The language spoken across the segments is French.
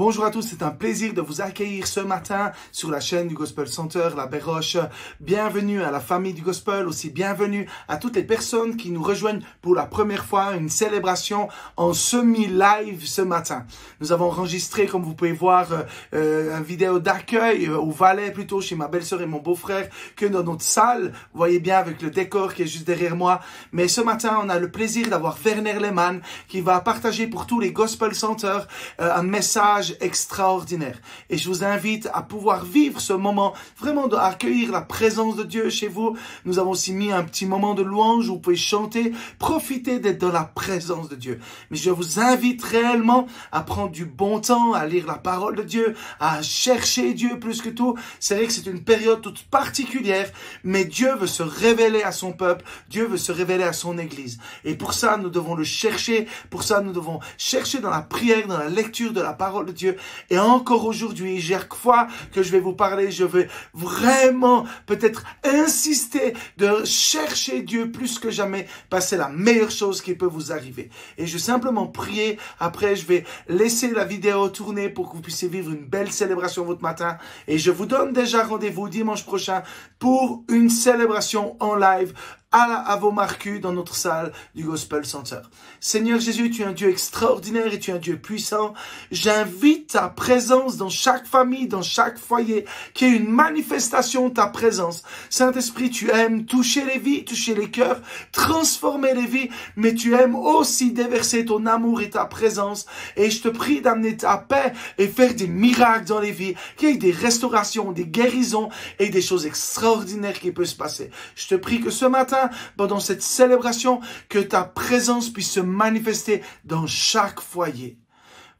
Bonjour à tous, c'est un plaisir de vous accueillir ce matin sur la chaîne du Gospel Center, la Béroche. Bienvenue à la famille du Gospel, aussi bienvenue à toutes les personnes qui nous rejoignent pour la première fois, une célébration en semi-live ce matin. Nous avons enregistré, comme vous pouvez voir, une vidéo d'accueil au Valais, plutôt chez ma belle-sœur et mon beau-frère, que dans notre salle. Vous voyez bien avec le décor qui est juste derrière moi. Mais ce matin, on a le plaisir d'avoir Werner Lehmann qui va partager pour tous les Gospel Center un message extraordinaire. Et je vous invite à pouvoir vivre ce moment, vraiment d'accueillir la présence de Dieu chez vous. Nous avons aussi mis un petit moment de louange où vous pouvez chanter, profiter d'être dans la présence de Dieu. Mais je vous invite réellement à prendre du bon temps, à lire la parole de Dieu, à chercher Dieu plus que tout. C'est vrai que c'est une période toute particulière, mais Dieu veut se révéler à son peuple, Dieu veut se révéler à son Église. Et pour ça, nous devons le chercher, pour ça, nous devons chercher dans la prière, dans la lecture de la parole de Dieu. Et encore aujourd'hui, chaque fois que je vais vous parler, je vais vraiment peut-être insister de chercher Dieu plus que jamais, parce que c'est la meilleure chose qui peut vous arriver. Et je vais simplement prier. Après, je vais laisser la vidéo tourner pour que vous puissiez vivre une belle célébration votre matin. Et je vous donne déjà rendez-vous dimanche prochain pour une célébration en live à vos marcus dans notre salle du Gospel Center. Seigneur Jésus, tu es un Dieu extraordinaire et tu es un Dieu puissant. J'invite ta présence dans chaque famille, dans chaque foyer, qu'il y ait une manifestation de ta présence. Saint-Esprit, tu aimes toucher les vies, toucher les cœurs, transformer les vies, mais tu aimes aussi déverser ton amour et ta présence. Et je te prie d'amener ta paix et faire des miracles dans les vies, qu'il y ait des restaurations, des guérisons et des choses extraordinaires qui peuvent se passer. Je te prie que ce matin, pendant cette célébration, que ta présence puisse se manifester dans chaque foyer.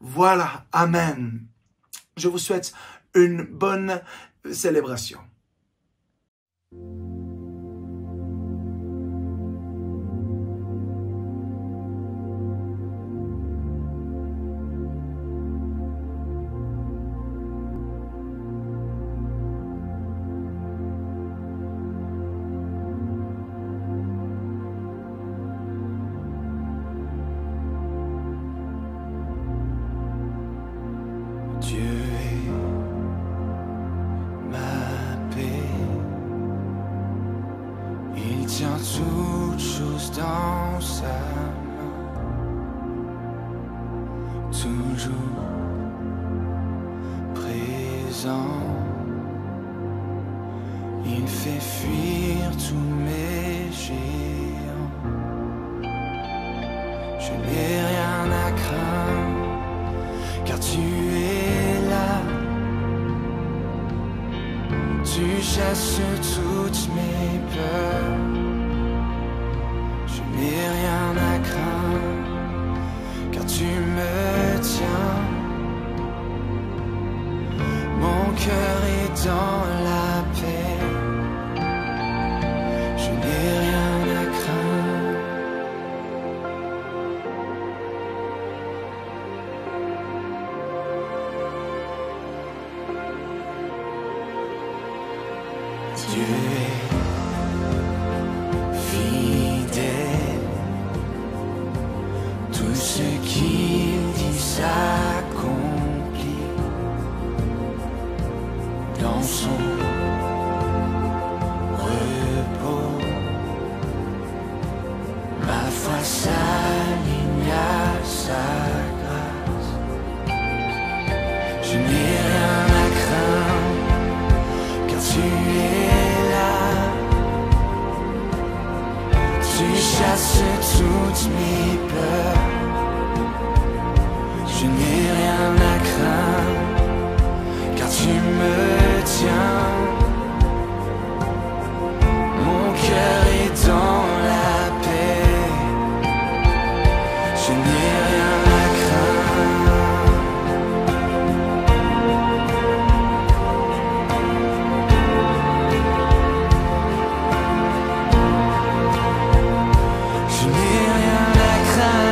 Voilà, Amen. Je vous souhaite une bonne célébration. Dieu est ma paix, il tient toutes choses dans sa main, toujours présent, il fait fuir tous mes géants, je n'ai rien à craindre, car tu es là, tu chasses toutes mes peurs, je n'ai rien à craindre, car tu me tiens, mon cœur est dans la paix, je n'ai rien à craindre. Dieu est fidèle, tout ce qu'il dit s'accomplit dans son repos. Ma foi s'aligne à sa grâce, je n'ai rien à craindre, car tu es là, tu chasses toutes mes peurs, je n'ai rien à craindre, car tu me tiens, mon cœur est dans la paix, je n'ai rien à craindre. Je n'ai rien à craindre.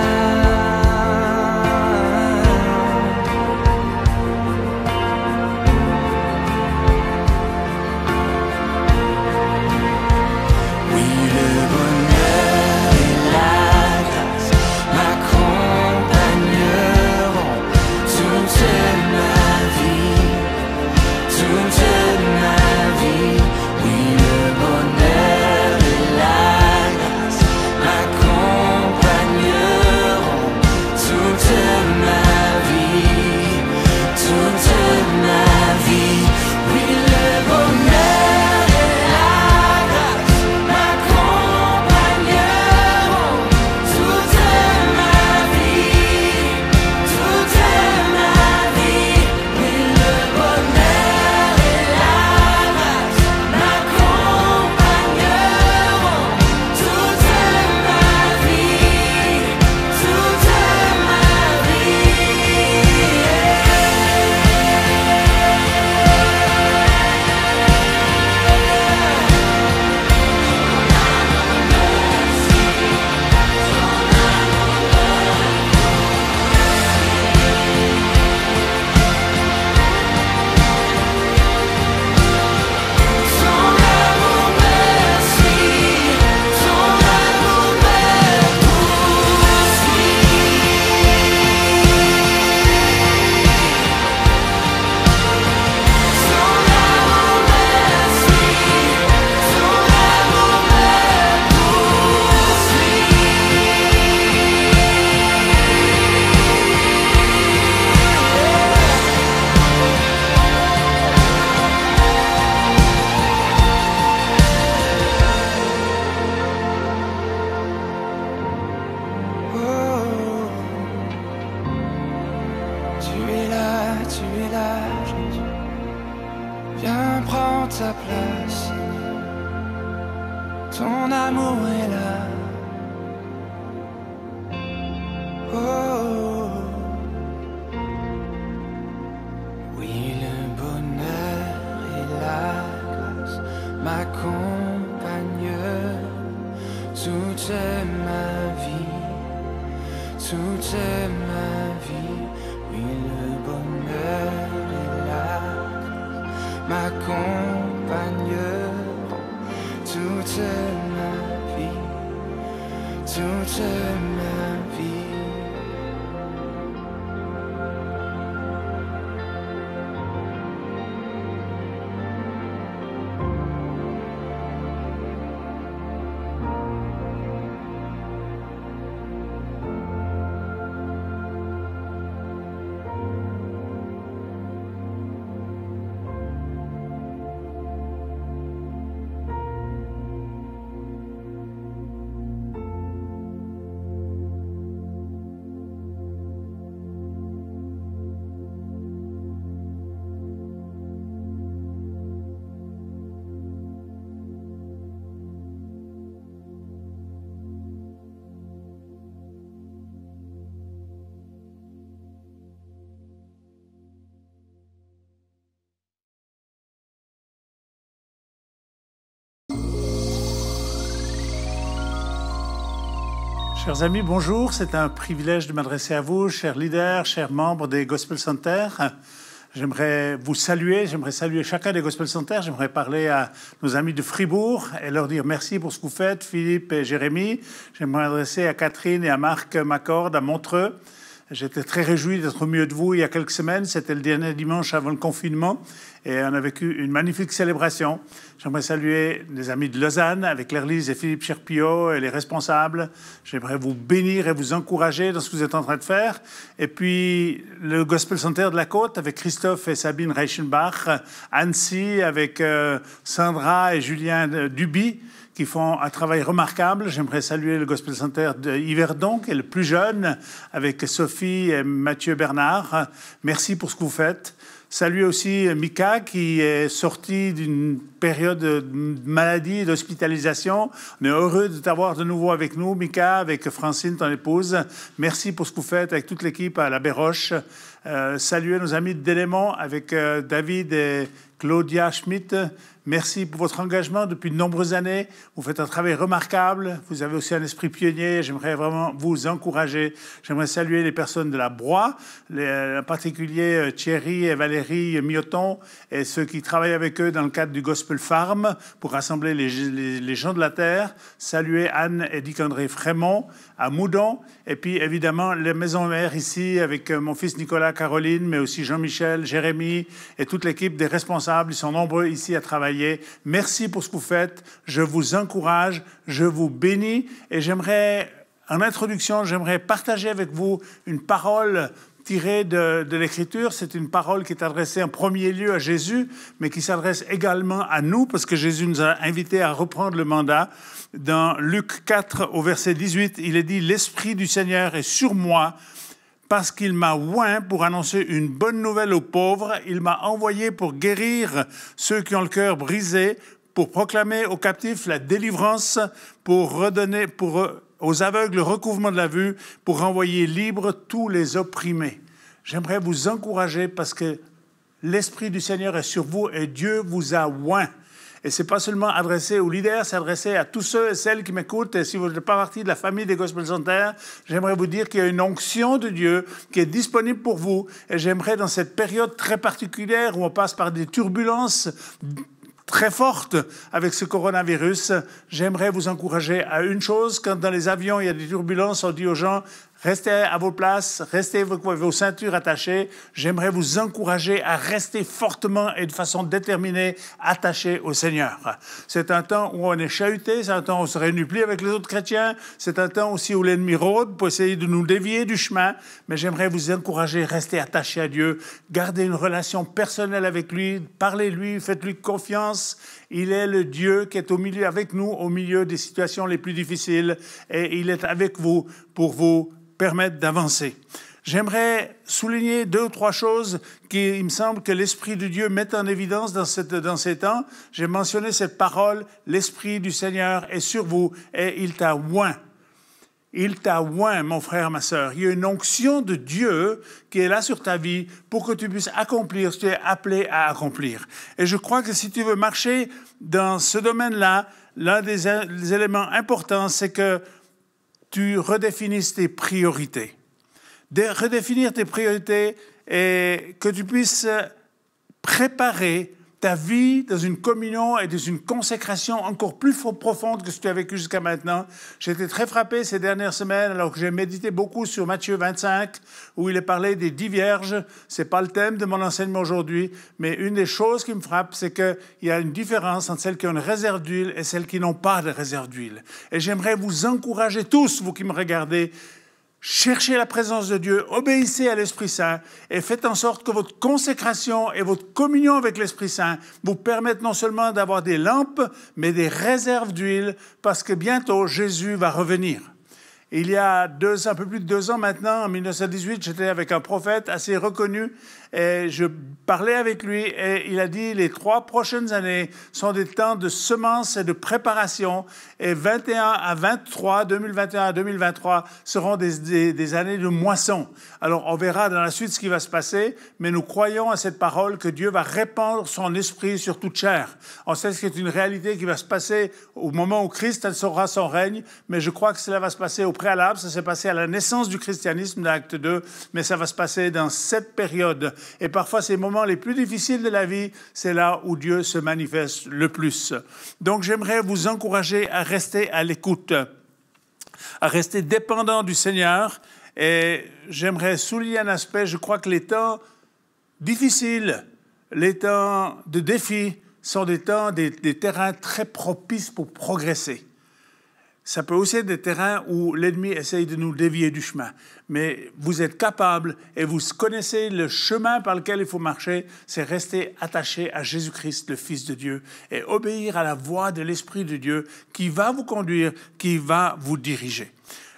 tu es là, Jésus. Viens prendre ta place, Seigneur. Ton amour est là. Oh, oui, le bonheur et la grâce m'accompagnent toute ma vie, toute ma vie. Oui, le bonheur et la grâce m'accompagneront toute ma vie, toute ma vie. Chers amis, bonjour. C'est un privilège de m'adresser à vous, chers leaders, chers membres des Gospel Centers. J'aimerais vous saluer, j'aimerais saluer chacun des Gospel Centers. J'aimerais parler à nos amis de Fribourg et leur dire merci pour ce que vous faites, Philippe et Jérémy. J'aimerais m'adresser à Catherine et à Marc Macorde à Montreux. J'étais très réjoui d'être au milieu de vous il y a quelques semaines. C'était le dernier dimanche avant le confinement et on a vécu une magnifique célébration. J'aimerais saluer les amis de Lausanne avec Lerlise et Philippe Cherpiot et les responsables. J'aimerais vous bénir et vous encourager dans ce que vous êtes en train de faire. Et puis le Gospel Center de la Côte avec Christophe et Sabine Reichenbach, Annecy avec Sandra et Julien Duby, qui font un travail remarquable. J'aimerais saluer le Gospel Center d'Yverdon, qui est le plus jeune, avec Sophie et Mathieu Bernard. Merci pour ce que vous faites. Saluer aussi Mika, qui est sorti d'une période de maladie et d'hospitalisation. On est heureux de t'avoir de nouveau avec nous, Mika, avec Francine, ton épouse. Merci pour ce que vous faites avec toute l'équipe à la Béroche. Saluer nos amis d'Éléments avec David et Claudia Schmidt. Merci pour votre engagement depuis de nombreuses années. Vous faites un travail remarquable. Vous avez aussi un esprit pionnier. J'aimerais vraiment vous encourager. J'aimerais saluer les personnes de la Broye, en particulier Thierry et Valérie Mioton et ceux qui travaillent avec eux dans le cadre du Gospel Farm pour rassembler les gens de la terre. Saluer Anne et Dick-André Frémont à Moudon. Et puis évidemment les maisons mères ici avec mon fils Nicolas, Caroline, mais aussi Jean-Michel, Jérémy et toute l'équipe des responsables. Ils sont nombreux ici à travailler. Merci pour ce que vous faites. Je vous encourage, je vous bénis et j'aimerais, en introduction, j'aimerais partager avec vous une parole tirée de l'Écriture. C'est une parole qui est adressée en premier lieu à Jésus, mais qui s'adresse également à nous parce que Jésus nous a invités à reprendre le mandat. Dans Luc 4, au verset 18, il est dit « L'Esprit du Seigneur est sur moi » parce qu'il m'a oint pour annoncer une bonne nouvelle aux pauvres. Il m'a envoyé pour guérir ceux qui ont le cœur brisé, pour proclamer aux captifs la délivrance, pour redonner aux aveugles le recouvrement de la vue, pour renvoyer libres tous les opprimés. J'aimerais vous encourager parce que l'Esprit du Seigneur est sur vous et Dieu vous a oint. Et ce n'est pas seulement adressé aux leaders, c'est adressé à tous ceux et celles qui m'écoutent. Et si vous n'êtes pas partie de la famille des Gospel Centers, j'aimerais vous dire qu'il y a une onction de Dieu qui est disponible pour vous. Et j'aimerais, dans cette période très particulière où on passe par des turbulences très fortes avec ce coronavirus, j'aimerais vous encourager à une chose. Quand dans les avions, il y a des turbulences, on dit aux gens « Restez à vos places, restez avec vos ceintures attachées. » J'aimerais vous encourager à rester fortement et de façon déterminée attachés au Seigneur. C'est un temps où on est chahuté, c'est un temps où on se réunit plus avec les autres chrétiens, c'est un temps aussi où l'ennemi rôde pour essayer de nous dévier du chemin. Mais j'aimerais vous encourager à rester attachés à Dieu, garder une relation personnelle avec lui, parlez-lui, faites-lui confiance. Il est le Dieu qui est au milieu avec nous, au milieu des situations les plus difficiles, et il est avec vous pour vous permettre d'avancer. J'aimerais souligner 2 ou 3 choses qui, il me semble, que l'Esprit de Dieu met en évidence dans ces temps. J'ai mentionné cette parole, l'Esprit du Seigneur est sur vous et il t'a oint. Il t'a oint, mon frère, ma sœur. Il y a une onction de Dieu qui est là sur ta vie pour que tu puisses accomplir ce que tu es appelé à accomplir. Et je crois que si tu veux marcher dans ce domaine-là, l'un des éléments importants, c'est que tu redéfinisses tes priorités. Redéfinir tes priorités et que tu puisses préparer ta vie dans une communion et dans une consécration encore plus profonde que ce que tu as vécu jusqu'à maintenant. J'ai été très frappé ces dernières semaines alors que j'ai médité beaucoup sur Matthieu 25 où il est parlé des 10 vierges. Ce n'est pas le thème de mon enseignement aujourd'hui, mais une des choses qui me frappe, c'est qu'il y a une différence entre celles qui ont une réserve d'huile et celles qui n'ont pas de réserve d'huile. Et j'aimerais vous encourager tous, vous qui me regardez, cherchez la présence de Dieu, obéissez à l'Esprit Saint et faites en sorte que votre consécration et votre communion avec l'Esprit Saint vous permettent non seulement d'avoir des lampes, mais des réserves d'huile, parce que bientôt Jésus va revenir. Il y a un peu plus de 2 ans maintenant, en 1918, j'étais avec un prophète assez reconnu et je parlais avec lui et il a dit les 3 prochaines années sont des temps de semences et de préparation et 21 à 23, 2021 à 2023 seront des années de moisson. Alors on verra dans la suite ce qui va se passer, mais nous croyons à cette parole que Dieu va répandre son esprit sur toute chair. On sait que c'est une réalité qui va se passer au moment où Christ instaurera son règne, mais je crois que cela va se passer au préalable. Ça s'est passé à la naissance du christianisme d'Acte 2, mais ça va se passer dans cette période. Et parfois, ces moments les plus difficiles de la vie, c'est là où Dieu se manifeste le plus. Donc, j'aimerais vous encourager à rester à l'écoute, à rester dépendant du Seigneur. Et j'aimerais souligner un aspect. Je crois que les temps difficiles, les temps de défi, sont des terrains très propices pour progresser. Ça peut aussi être des terrains où l'ennemi essaye de nous dévier du chemin. Mais vous êtes capable et vous connaissez le chemin par lequel il faut marcher, c'est rester attaché à Jésus-Christ, le Fils de Dieu, et obéir à la voix de l'Esprit de Dieu qui va vous conduire, qui va vous diriger.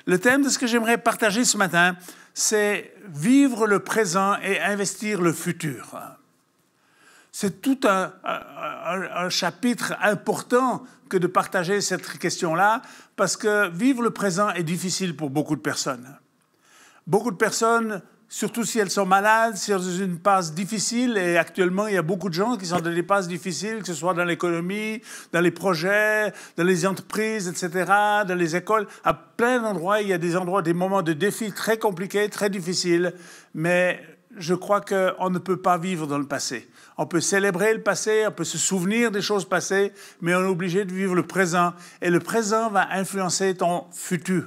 Le thème de ce que j'aimerais partager ce matin, c'est vivre le présent et investir le futur. C'est tout un chapitre important que de partager cette question-là, parce que vivre le présent est difficile pour beaucoup de personnes. Beaucoup de personnes, surtout si elles sont malades, si elles sont dans une passe difficile, et actuellement, il y a beaucoup de gens qui sont dans des passes difficiles, que ce soit dans l'économie, dans les projets, dans les entreprises, etc., dans les écoles. À plein d'endroits, il y a des moments de défis très compliqués, très difficiles, mais je crois qu'on ne peut pas vivre dans le passé. On peut célébrer le passé, on peut se souvenir des choses passées, mais on est obligé de vivre le présent. Et le présent va influencer ton futur.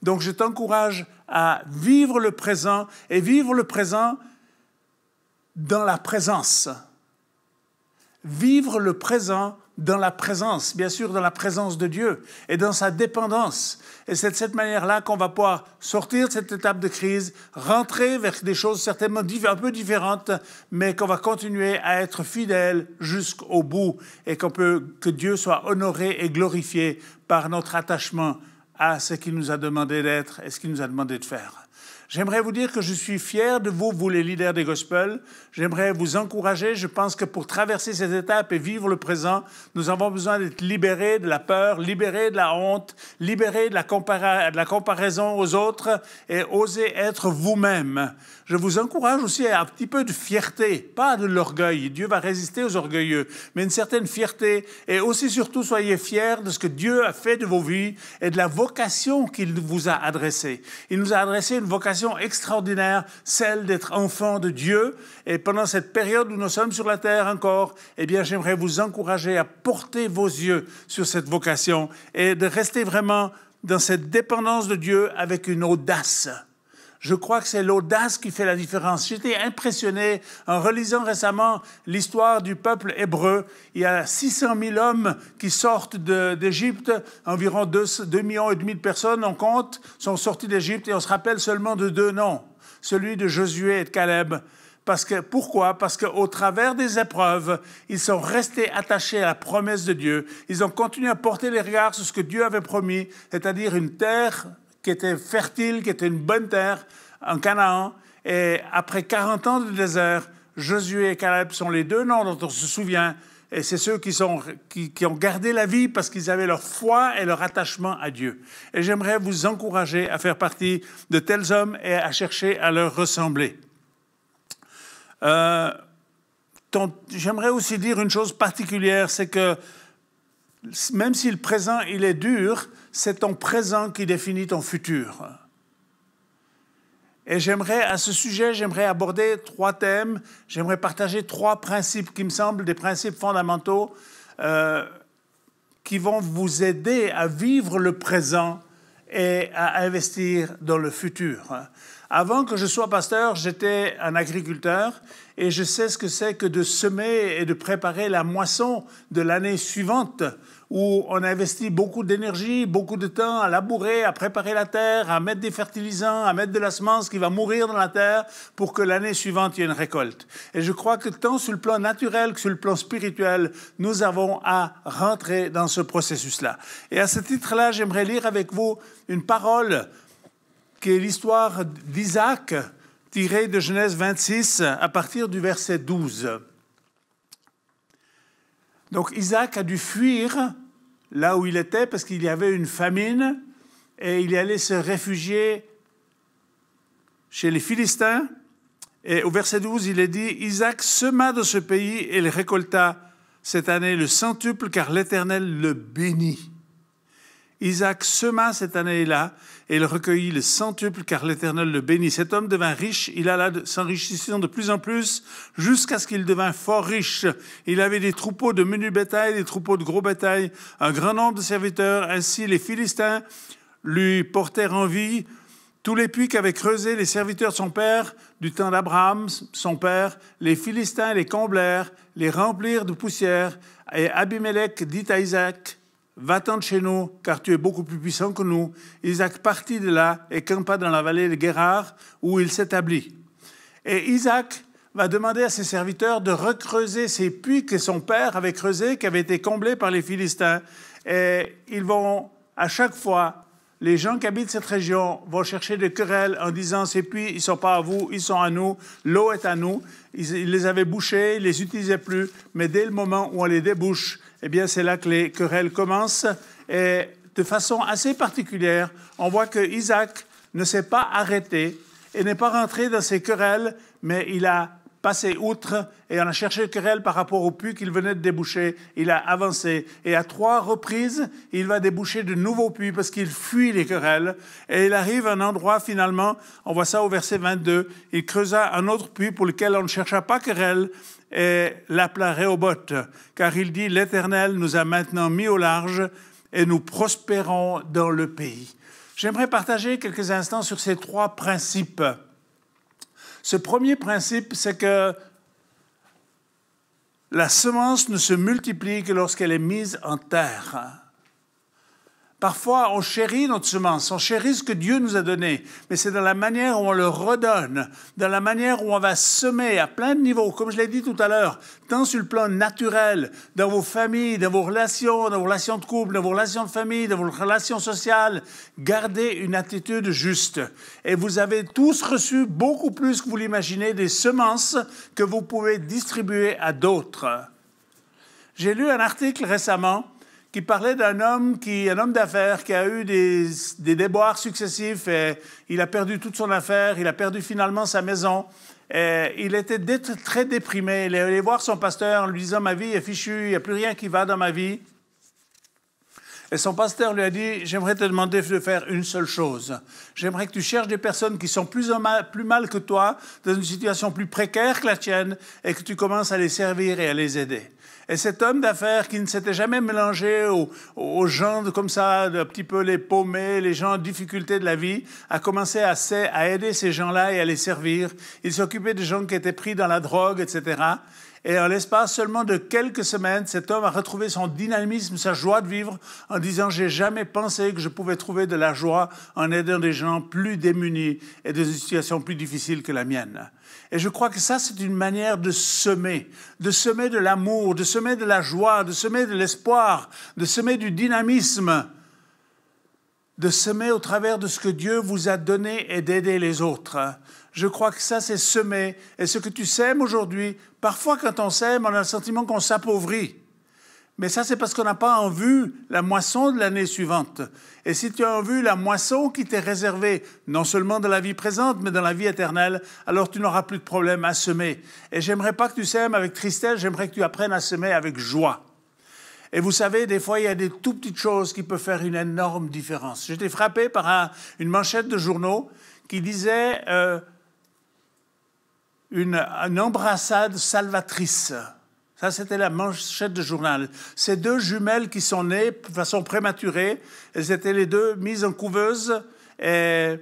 Donc, je t'encourage à vivre le présent et vivre le présent dans la présence. Vivre le présent dans la présence, bien sûr dans la présence de Dieu et dans sa dépendance. Et c'est de cette manière-là qu'on va pouvoir sortir de cette étape de crise, rentrer vers des choses certainement un peu différentes, mais qu'on va continuer à être fidèle jusqu'au bout et que Dieu soit honoré et glorifié par notre attachement à ce qu'il nous a demandé d'être et ce qu'il nous a demandé de faire. J'aimerais vous dire que je suis fier de vous, vous les leaders des gospels. J'aimerais vous encourager. Je pense que pour traverser cette étape et vivre le présent, nous avons besoin d'être libérés de la peur, libérés de la honte, libérés de la comparaison aux autres et oser être vous-même. Je vous encourage aussi à un petit peu de fierté, pas de l'orgueil. Dieu va résister aux orgueilleux, mais une certaine fierté. Et aussi, surtout, soyez fiers de ce que Dieu a fait de vos vies et de la vocation qu'il vous a adressée. Il nous a adressé une vocation extraordinaire, celle d'être enfant de Dieu. Et pendant cette période où nous sommes sur la terre encore, eh bien, j'aimerais vous encourager à porter vos yeux sur cette vocation et de rester vraiment dans cette dépendance de Dieu avec une audace. Je crois que c'est l'audace qui fait la différence. J'étais impressionné en relisant récemment l'histoire du peuple hébreu. Il y a 600 000 hommes qui sortent d'Égypte, environ 2,5 millions de personnes, on compte, sont sortis d'Égypte et on se rappelle seulement de 2 noms, celui de Josué et de Caleb. Pourquoi? Parce qu'au travers des épreuves, ils sont restés attachés à la promesse de Dieu. Ils ont continué à porter les regards sur ce que Dieu avait promis, c'est-à-dire une terre qui était fertile, qui était une bonne terre, en Canaan. Et après 40 ans de désert, Josué et Caleb sont les deux noms dont on se souvient. Et c'est ceux qui ont gardé la vie parce qu'ils avaient leur foi et leur attachement à Dieu. Et j'aimerais vous encourager à faire partie de tels hommes et à chercher à leur ressembler. J'aimerais aussi dire une chose particulière, c'est que même si le présent il est dur, c'est ton présent qui définit ton futur. Et à ce sujet, j'aimerais aborder 3 thèmes. J'aimerais partager 3 principes qui me semblent des principes fondamentaux qui vont vous aider à vivre le présent et à investir dans le futur. Avant que je sois pasteur, j'étais un agriculteur et je sais ce que c'est que de semer et de préparer la moisson de l'année suivante, où on investit beaucoup d'énergie, beaucoup de temps à labourer, à préparer la terre, à mettre des fertilisants, à mettre de la semence qui va mourir dans la terre pour que l'année suivante, il y ait une récolte. Et je crois que tant sur le plan naturel que sur le plan spirituel, nous avons à rentrer dans ce processus-là. Et à ce titre-là, j'aimerais lire avec vous une parole qui est l'histoire d'Isaac, tirée de Genèse 26, à partir du verset 12. Donc Isaac a dû fuir là où il était parce qu'il y avait une famine et il est allé se réfugier chez les Philistins. Et au verset 12, il est dit « Isaac sema dans ce pays et il récolta cette année le centuple car l'Éternel le bénit. » Isaac sema cette année-là et il recueillit le centuple car l'Éternel le bénit. Cet homme devint riche, il alla s'enrichissant de plus en plus jusqu'à ce qu'il devint fort riche. Il avait des troupeaux de menu bétail, des troupeaux de gros bétail, un grand nombre de serviteurs. Ainsi les Philistins lui portèrent envie. Tous les puits qu'avaient creusés les serviteurs de son père, du temps d'Abraham, son père, les Philistins les comblèrent, les remplirent de poussière. Et Abimelech dit à Isaac, « Va-t'en de chez nous, car tu es beaucoup plus puissant que nous. » Isaac partit de là et campa dans la vallée de Guérar, où il s'établit. Et Isaac va demander à ses serviteurs de recreuser ces puits que son père avait creusés, qui avaient été comblés par les Philistins. Et ils vont, à chaque fois, les gens qui habitent cette région vont chercher des querelles en disant « Ces puits, ils ne sont pas à vous, ils sont à nous, l'eau est à nous. » Ils les avaient bouchés, ils ne les utilisaient plus, mais dès le moment où on les débouche, eh bien, c'est là que les querelles commencent. Et de façon assez particulière, on voit que Isaac ne s'est pas arrêté et n'est pas rentré dans ces querelles, mais il a passé outre et on a cherché querelle par rapport au puits qu'il venait de déboucher. Il a avancé et à 3 reprises, il va déboucher de nouveaux puits parce qu'il fuit les querelles. Et il arrive à un endroit finalement, on voit ça au verset 22, il creusa un autre puits pour lequel on ne chercha pas querelle et l'appela Rehoboth, car il dit « L'Éternel nous a maintenant mis au large et nous prospérons dans le pays. » J'aimerais partager quelques instants sur ces 3 principes. Ce premier principe, c'est que la semence ne se multiplie que lorsqu'elle est mise en terre. Parfois, on chérit notre semence, on chérit ce que Dieu nous a donné, mais c'est dans la manière où on le redonne, dans la manière où on va semer à plein de niveaux, comme je l'ai dit tout à l'heure, tant sur le plan naturel, dans vos familles, dans vos relations de couple, dans vos relations de famille, dans vos relations sociales, gardez une attitude juste. Et vous avez tous reçu beaucoup plus que vous l'imaginez des semences que vous pouvez distribuer à d'autres. J'ai lu un article récemment qui parlait un homme d'affaires qui a eu des déboires successifs et il a perdu toute son affaire, il a perdu finalement sa maison. Et il était très déprimé. Il est allé voir son pasteur en lui disant « Ma vie est fichue, il n'y a plus rien qui va dans ma vie. » Et son pasteur lui a dit « J'aimerais te demander de faire une seule chose. J'aimerais que tu cherches des personnes qui sont plus mal que toi, dans une situation plus précaire que la tienne, et que tu commences à les servir et à les aider. » Et cet homme d'affaires qui ne s'était jamais mélangé aux gens comme ça, un petit peu les paumés, les gens en difficulté de la vie, a commencé à aider ces gens-là et à les servir. Il s'occupait des gens qui étaient pris dans la drogue, etc. Et en l'espace seulement de quelques semaines, cet homme a retrouvé son dynamisme, sa joie de vivre, en disant « J'ai jamais pensé que je pouvais trouver de la joie en aidant des gens plus démunis et dans une situation plus difficile que la mienne. » Et je crois que ça, c'est une manière de semer de l'amour, de semer de la joie, de semer de l'espoir, de semer du dynamisme de semer au travers de ce que Dieu vous a donné et d'aider les autres. Je crois que ça, c'est semer. Et ce que tu sèmes aujourd'hui, parfois quand on sème, on a le sentiment qu'on s'appauvrit. Mais ça, c'est parce qu'on n'a pas en vue la moisson de l'année suivante. Et si tu as en vue la moisson qui t'est réservée, non seulement dans la vie présente, mais dans la vie éternelle, alors tu n'auras plus de problème à semer. Et j'aimerais pas que tu sèmes avec tristesse, j'aimerais que tu apprennes à semer avec joie. Et vous savez, des fois, il y a des tout petites choses qui peuvent faire une énorme différence. J'étais frappé par une manchette de journaux qui disait une embrassade salvatrice. Ça, c'était la manchette de journal. Ces deux jumelles qui sont nées de façon prématurée, elles étaient les deux mises en couveuse et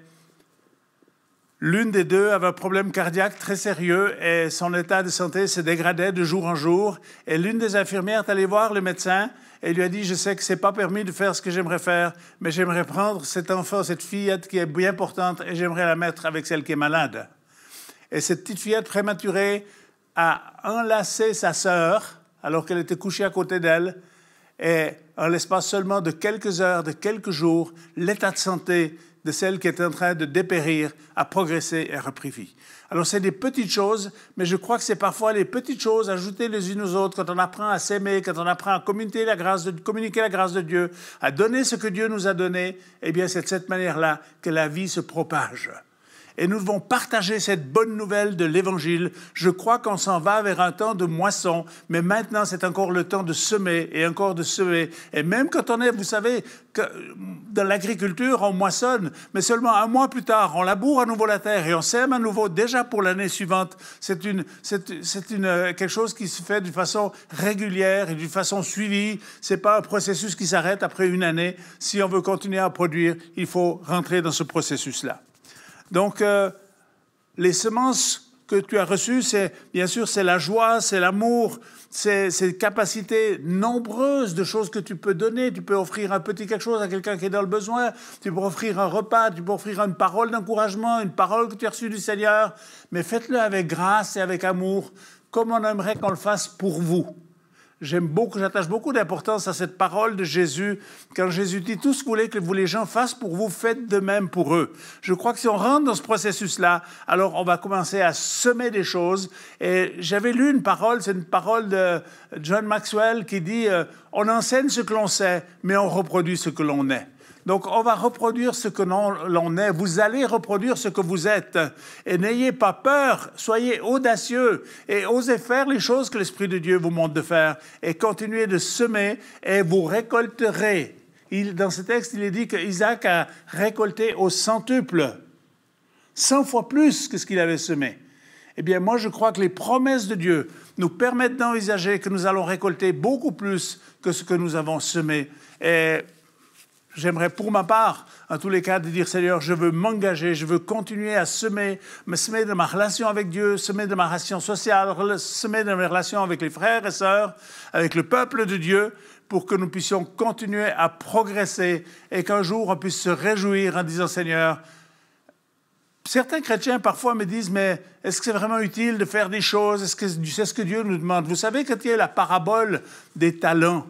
l'une des deux avait un problème cardiaque très sérieux et son état de santé se dégradait de jour en jour. Et l'une des infirmières est allée voir le médecin et lui a dit « Je sais que ce n'est pas permis de faire ce que j'aimerais faire, mais j'aimerais prendre cet enfant, cette fillette qui est bien portante et j'aimerais la mettre avec celle qui est malade. » Et cette petite fillette prématurée a enlacé sa sœur alors qu'elle était couchée à côté d'elle et en l'espace seulement de quelques heures, de quelques jours, l'état de santé de celle qui est en train de dépérir a progressé et a repris vie. Alors c'est des petites choses, mais je crois que c'est parfois les petites choses ajoutées les unes aux autres quand on apprend à s'aimer, quand on apprend à communiquer la grâce de Dieu, à donner ce que Dieu nous a donné, eh bien c'est de cette manière-là que la vie se propage. Et nous devons partager cette bonne nouvelle de l'Évangile. Je crois qu'on s'en va vers un temps de moisson, mais maintenant, c'est encore le temps de semer et encore de semer. Et même quand on est, vous savez, que dans l'agriculture, on moissonne, mais seulement un mois plus tard, on laboure à nouveau la terre et on sème à nouveau déjà pour l'année suivante. C'est quelque chose qui se fait d'une façon régulière et d'une façon suivie. Ce n'est pas un processus qui s'arrête après une année. Si on veut continuer à produire, il faut rentrer dans ce processus-là. Donc, les semences que tu as reçues, bien sûr, c'est la joie, c'est l'amour, c'est ces capacités nombreuses de choses que tu peux donner. Tu peux offrir un petit quelque chose à quelqu'un qui est dans le besoin. Tu peux offrir un repas, tu peux offrir une parole d'encouragement, une parole que tu as reçue du Seigneur. Mais faites-le avec grâce et avec amour, comme on aimerait qu'on le fasse pour vous. J'attache beaucoup d'importance à cette parole de Jésus. Quand Jésus dit « Tout ce que vous voulez que les gens fassent pour vous, faites de même pour eux ». Je crois que si on rentre dans ce processus-là, alors on va commencer à semer des choses. Et j'avais lu une parole, c'est une parole de John Maxwell qui dit « On enseigne ce que l'on sait, mais on reproduit ce que l'on est ». Donc, on va reproduire ce que l'on est. Vous allez reproduire ce que vous êtes. Et n'ayez pas peur. Soyez audacieux et osez faire les choses que l'Esprit de Dieu vous montre de faire. Et continuez de semer et vous récolterez. Dans ce texte, il est dit qu'Isaac a récolté au centuple, 100 fois plus que ce qu'il avait semé. Eh bien, moi, je crois que les promesses de Dieu nous permettent d'envisager que nous allons récolter beaucoup plus que ce que nous avons semé. Et j'aimerais pour ma part, en tous les cas, de dire, Seigneur, je veux m'engager, je veux continuer à semer de ma relation avec Dieu, semer de ma relation sociale, semer de mes relations avec les frères et sœurs, avec le peuple de Dieu, pour que nous puissions continuer à progresser et qu'un jour on puisse se réjouir en disant, Seigneur, certains chrétiens parfois me disent, mais est-ce que c'est vraiment utile de faire des choses? Est-ce que c'est ce que Dieu nous demande? Vous savez, quand il y a la parabole des talents,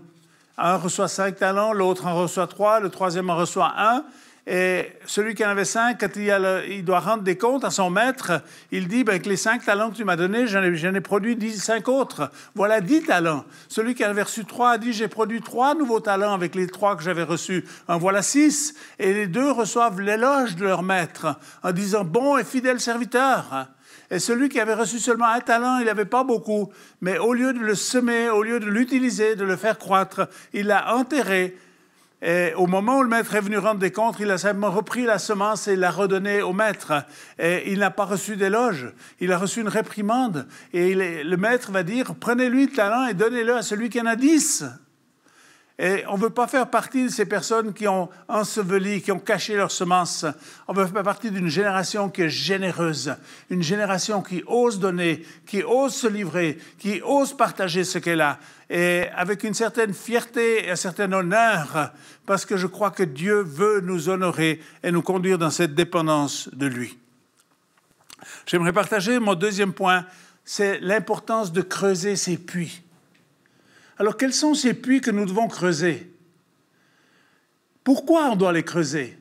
un reçoit 5 talents, l'autre en reçoit 3, le troisième en reçoit 1. Et celui qui en avait 5, quand il doit rendre des comptes à son maître, il dit que les 5 talents que tu m'as donnés, j'en ai produit 5 autres. Voilà 10 talents. Celui qui en avait reçu 3 a dit, j'ai produit 3 nouveaux talents avec les 3 que j'avais reçus. En voilà 6. Et les 2 reçoivent l'éloge de leur maître en disant, bon et fidèle serviteur. Et celui qui avait reçu seulement 1 talent, il n'avait pas beaucoup. Mais au lieu de le semer, au lieu de l'utiliser, de le faire croître, il l'a enterré. Et au moment où le maître est venu rendre des comptes, il a simplement repris la semence et l'a redonnée au maître. Et il n'a pas reçu d'éloge. Il a reçu une réprimande. Et le maître va dire, prenez-lui le talent et donnez-le à celui qui en a 10. Et on ne veut pas faire partie de ces personnes qui ont enseveli, qui ont caché leurs semences. On veut faire partie d'une génération qui est généreuse, une génération qui ose donner, qui ose se livrer, qui ose partager ce qu'elle a, et avec une certaine fierté et un certain honneur, parce que je crois que Dieu veut nous honorer et nous conduire dans cette dépendance de lui. J'aimerais partager mon deuxième point, c'est l'importance de creuser ces puits. Alors, quels sont ces puits que nous devons creuser? Pourquoi on doit les creuser?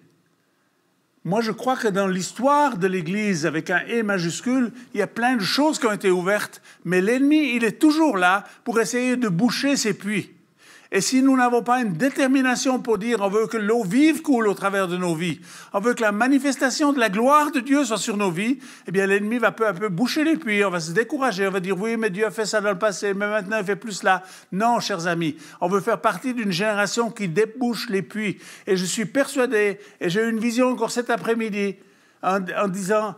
Moi, je crois que dans l'histoire de l'Église, avec un « E » majuscule, il y a plein de choses qui ont été ouvertes, mais l'ennemi, il est toujours là pour essayer de boucher ces puits. Et si nous n'avons pas une détermination pour dire on veut que l'eau vive coule au travers de nos vies, on veut que la manifestation de la gloire de Dieu soit sur nos vies, eh bien l'ennemi va peu à peu boucher les puits, on va se décourager, on va dire oui, mais Dieu a fait ça dans le passé, mais maintenant il fait plus cela. Non, chers amis, on veut faire partie d'une génération qui débouche les puits. Et je suis persuadé, et j'ai eu une vision encore cet après-midi, en disant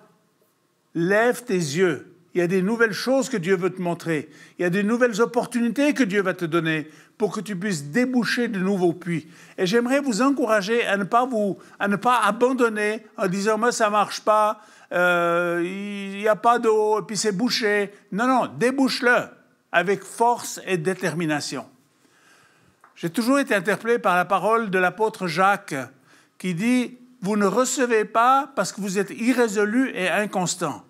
lève tes yeux. Il y a des nouvelles choses que Dieu veut te montrer. Il y a des nouvelles opportunités que Dieu va te donner pour que tu puisses déboucher de nouveaux puits. Et j'aimerais vous encourager à ne pas abandonner en disant « moi, ça ne marche pas, il n'y a pas d'eau, et puis c'est bouché ». Non, non, débouche-le avec force et détermination. J'ai toujours été interpellé par la parole de l'apôtre Jacques qui dit « vous ne recevez pas parce que vous êtes irrésolu et inconstant ».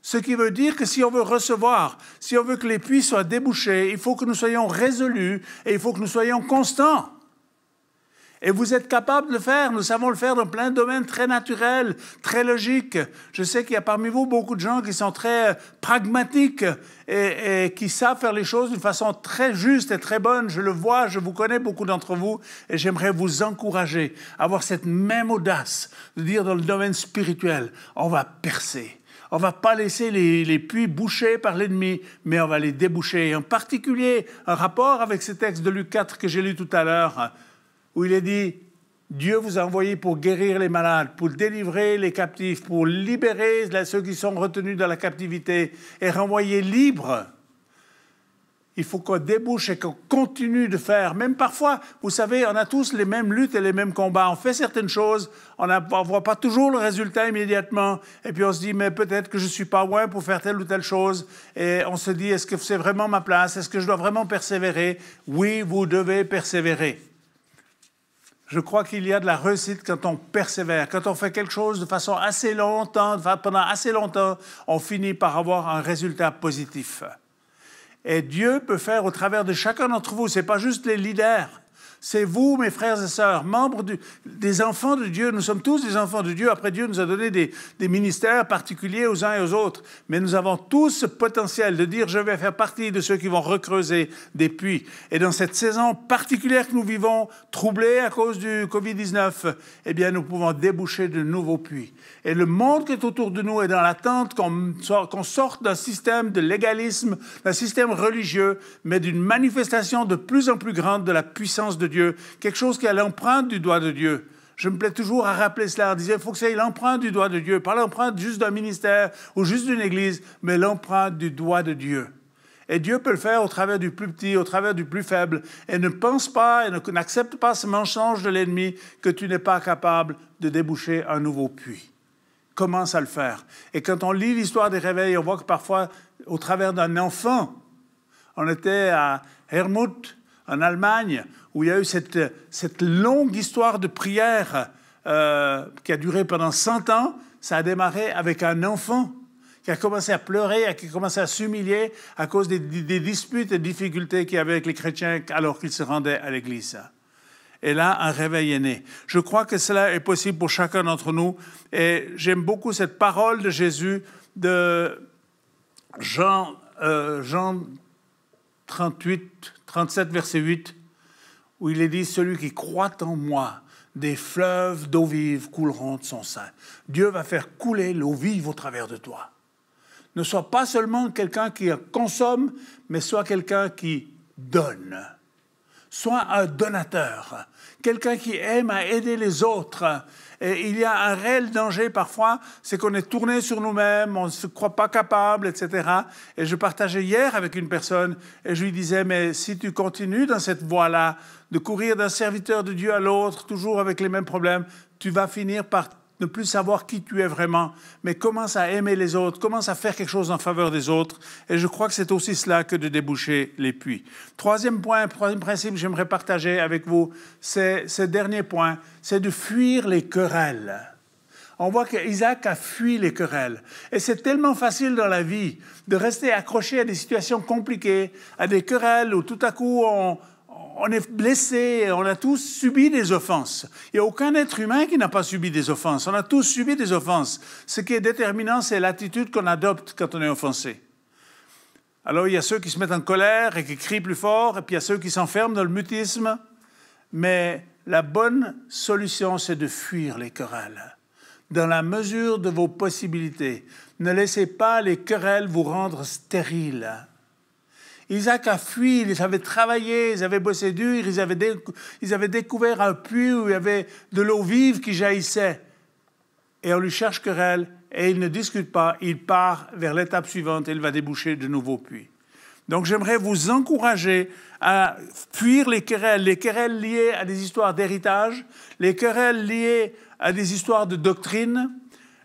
Ce qui veut dire que si on veut recevoir, si on veut que les puits soient débouchés, il faut que nous soyons résolus et il faut que nous soyons constants. Et vous êtes capable de le faire. Nous savons le faire dans plein de domaines très naturels, très logiques. Je sais qu'il y a parmi vous beaucoup de gens qui sont très pragmatiques et qui savent faire les choses d'une façon très juste et très bonne. Je le vois, je vous connais, beaucoup d'entre vous, et j'aimerais vous encourager à avoir cette même audace de dire dans le domaine spirituel, on va percer. On ne va pas laisser les puits bouchés par l'ennemi, mais on va les déboucher. Et en particulier, un rapport avec ce texte de Luc 4 que j'ai lu tout à l'heure, où il est dit « Dieu vous a envoyé pour guérir les malades, pour délivrer les captifs, pour libérer ceux qui sont retenus dans la captivité et renvoyer libres. » Il faut qu'on débouche et qu'on continue de faire. Même parfois, vous savez, on a tous les mêmes luttes et les mêmes combats. On fait certaines choses, on ne voit pas toujours le résultat immédiatement. Et puis on se dit, mais peut-être que je ne suis pas loin pour faire telle ou telle chose. Et on se dit, est-ce que c'est vraiment ma place? Est-ce que je dois vraiment persévérer? Oui, vous devez persévérer. Je crois qu'il y a de la réussite quand on persévère. Quand on fait quelque chose de façon assez longtemps, pendant assez longtemps, on finit par avoir un résultat positif. Et Dieu peut faire au travers de chacun d'entre vous. Ce n'est pas juste les leaders. C'est vous, mes frères et sœurs, membres des enfants de Dieu. Nous sommes tous des enfants de Dieu. Après, Dieu nous a donné des ministères particuliers aux uns et aux autres. Mais nous avons tous ce potentiel de dire « je vais faire partie de ceux qui vont recreuser des puits ». Et dans cette saison particulière que nous vivons, troublée à cause du Covid-19, eh bien, nous pouvons déboucher de nouveaux puits. Et le monde qui est autour de nous est dans l'attente qu'on sorte d'un système de légalisme, d'un système religieux, mais d'une manifestation de plus en plus grande de la puissance de Dieu, quelque chose qui a l'empreinte du doigt de Dieu. Je me plais toujours à rappeler cela, en disant il faut que ça ait l'empreinte du doigt de Dieu, pas l'empreinte juste d'un ministère ou juste d'une église, mais l'empreinte du doigt de Dieu. Et Dieu peut le faire au travers du plus petit, au travers du plus faible, et ne pense pas et n'accepte pas ce mensonge de l'ennemi que tu n'es pas capable de déboucher un nouveau puits. Commence à le faire. Et quand on lit l'histoire des réveils, on voit que parfois, au travers d'un enfant, on était à Hermut, en Allemagne, où il y a eu cette longue histoire de prière qui a duré pendant 100 ans. Ça a démarré avec un enfant qui a commencé à pleurer, qui a commencé à s'humilier à cause des disputes et difficultés qu'il y avait avec les chrétiens alors qu'ils se rendaient à l'église. Et là, un réveil est né. Je crois que cela est possible pour chacun d'entre nous. Et j'aime beaucoup cette parole de Jésus de Jean 37, verset 8, où il est dit « Celui qui croit en moi, des fleuves d'eau vive couleront de son sein. » Dieu va faire couler l'eau vive au travers de toi. Ne sois pas seulement quelqu'un qui consomme, mais sois quelqu'un qui donne. Sois un donateur, quelqu'un qui aime à aider les autres. Et il y a un réel danger parfois, c'est qu'on est tourné sur nous-mêmes, on ne se croit pas capable, etc. Et je partageais hier avec une personne et je lui disais, mais si tu continues dans cette voie-là, de courir d'un serviteur de Dieu à l'autre, toujours avec les mêmes problèmes, tu vas finir par ne plus savoir qui tu es vraiment, mais commence à aimer les autres, commence à faire quelque chose en faveur des autres. Et je crois que c'est aussi cela que de déboucher les puits. Troisième principe que j'aimerais partager avec vous, c'est ce dernier point, c'est de fuir les querelles. On voit qu'Isaac a fui les querelles. Et c'est tellement facile dans la vie de rester accroché à des situations compliquées, à des querelles où tout à coup on est blessé, on a tous subi des offenses. Il n'y a aucun être humain qui n'a pas subi des offenses. On a tous subi des offenses. Ce qui est déterminant, c'est l'attitude qu'on adopte quand on est offensé. Alors, il y a ceux qui se mettent en colère et qui crient plus fort, et puis il y a ceux qui s'enferment dans le mutisme. Mais la bonne solution, c'est de fuir les querelles, dans la mesure de vos possibilités. Ne laissez pas les querelles vous rendre stériles. Isaac a fui, ils avaient travaillé, ils avaient bossé dur, ils avaient découvert un puits où il y avait de l'eau vive qui jaillissait. Et on lui cherche querelle, et il ne discute pas, il part vers l'étape suivante et il va déboucher de nouveaux puits. Donc j'aimerais vous encourager à fuir les querelles liées à des histoires d'héritage, les querelles liées à des histoires de doctrine,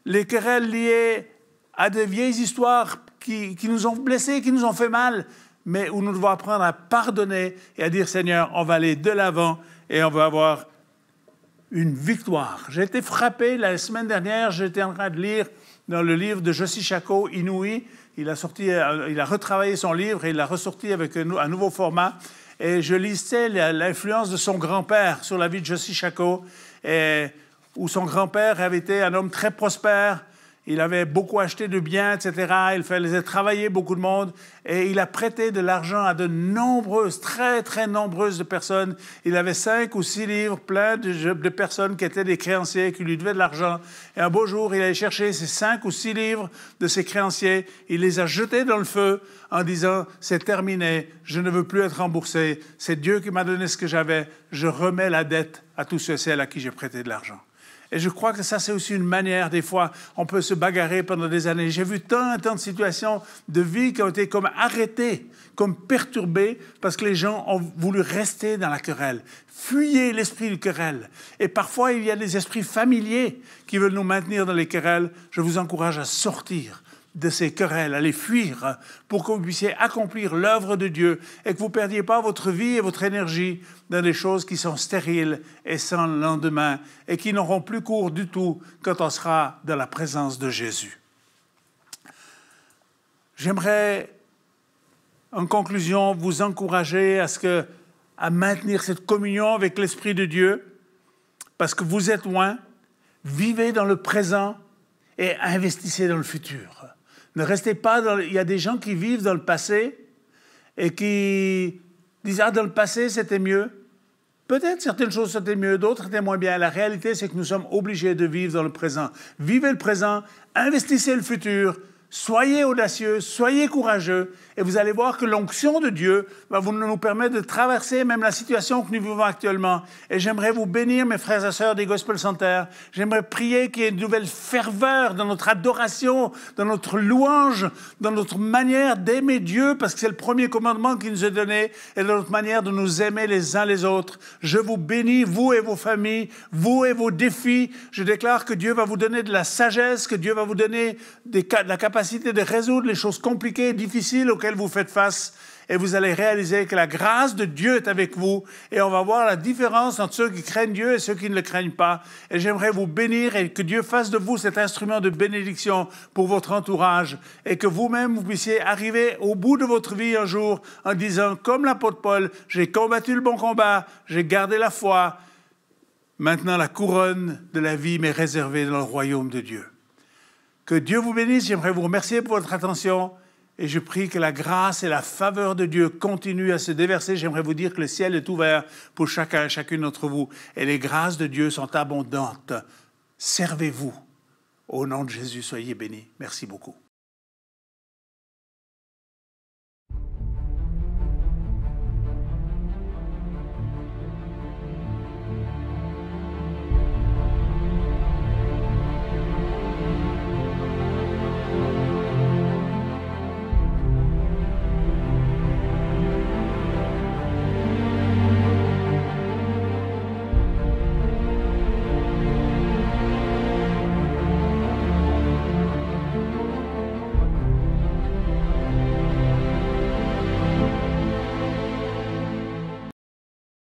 les querelles liées à de vieilles histoires qui nous ont blessés, qui nous ont fait mal, mais où nous devons apprendre à pardonner et à dire « Seigneur, on va aller de l'avant et on va avoir une victoire. » J'ai été frappé la semaine dernière, j'étais en train de lire dans le livre de Joshi Shako, Inouï. Il a retravaillé son livre et il l'a ressorti avec un nouveau format. Et je lisais l'influence de son grand-père sur la vie de Joshi Shako, où son grand-père avait été un homme très prospère. Il avait beaucoup acheté de biens, etc. Il faisait travailler beaucoup de monde. Et il a prêté de l'argent à de nombreuses, très, très nombreuses personnes. Il avait 5 ou 6 livres, plein de personnes qui étaient des créanciers, qui lui devaient de l'argent. Et un beau jour, il allait chercher ces 5 ou 6 livres de ses créanciers. Il les a jetés dans le feu en disant « C'est terminé, je ne veux plus être remboursé. C'est Dieu qui m'a donné ce que j'avais. Je remets la dette à tous ceux et celles à qui j'ai prêté de l'argent. » Et je crois que ça, c'est aussi une manière, des fois, on peut se bagarrer pendant des années. J'ai vu tant et tant de situations de vie qui ont été comme arrêtées, comme perturbées, parce que les gens ont voulu rester dans la querelle. Fuyez l'esprit de querelle. Et parfois, il y a des esprits familiers qui veulent nous maintenir dans les querelles. Je vous encourage à sortir de ces querelles, à les fuir pour que vous puissiez accomplir l'œuvre de Dieu et que vous ne perdiez pas votre vie et votre énergie dans des choses qui sont stériles et sans lendemain et qui n'auront plus cours du tout quand on sera dans la présence de Jésus. J'aimerais, en conclusion, vous encourager à maintenir cette communion avec l'Esprit de Dieu parce que vous êtes loin, vivez dans le présent et investissez dans le futur. Ne restez pas dans... Il y a des gens qui vivent dans le passé et qui disent « Ah, dans le passé, c'était mieux. » Peut-être certaines choses étaient mieux, d'autres étaient moins bien. La réalité, c'est que nous sommes obligés de vivre dans le présent. Vivez le présent, investissez le futur, soyez audacieux, soyez courageux, et vous allez voir que l'onction de Dieu va nous permettre de traverser même la situation que nous vivons actuellement. Et j'aimerais vous bénir, mes frères et sœurs des Gospel Center. J'aimerais prier qu'il y ait une nouvelle ferveur dans notre adoration, dans notre louange, dans notre manière d'aimer Dieu, parce que c'est le premier commandement qu'il nous a donné, et dans notre manière de nous aimer les uns les autres. Je vous bénis, vous et vos familles, vous et vos défis. Je déclare que Dieu va vous donner de la sagesse, que Dieu va vous donner de la capacité de résoudre les choses compliquées et difficiles auxquelles vous faites face, et vous allez réaliser que la grâce de Dieu est avec vous, et on va voir la différence entre ceux qui craignent Dieu et ceux qui ne le craignent pas. Et j'aimerais vous bénir et que Dieu fasse de vous cet instrument de bénédiction pour votre entourage, et que vous-même vous puissiez arriver au bout de votre vie un jour en disant, comme l'apôtre Paul, j'ai combattu le bon combat, j'ai gardé la foi, maintenant la couronne de la vie m'est réservée dans le royaume de Dieu. Que Dieu vous bénisse, j'aimerais vous remercier pour votre attention. Et je prie que la grâce et la faveur de Dieu continuent à se déverser. J'aimerais vous dire que le ciel est ouvert pour chacun et chacune d'entre vous. Et les grâces de Dieu sont abondantes. Servez-vous. Au nom de Jésus, soyez bénis. Merci beaucoup.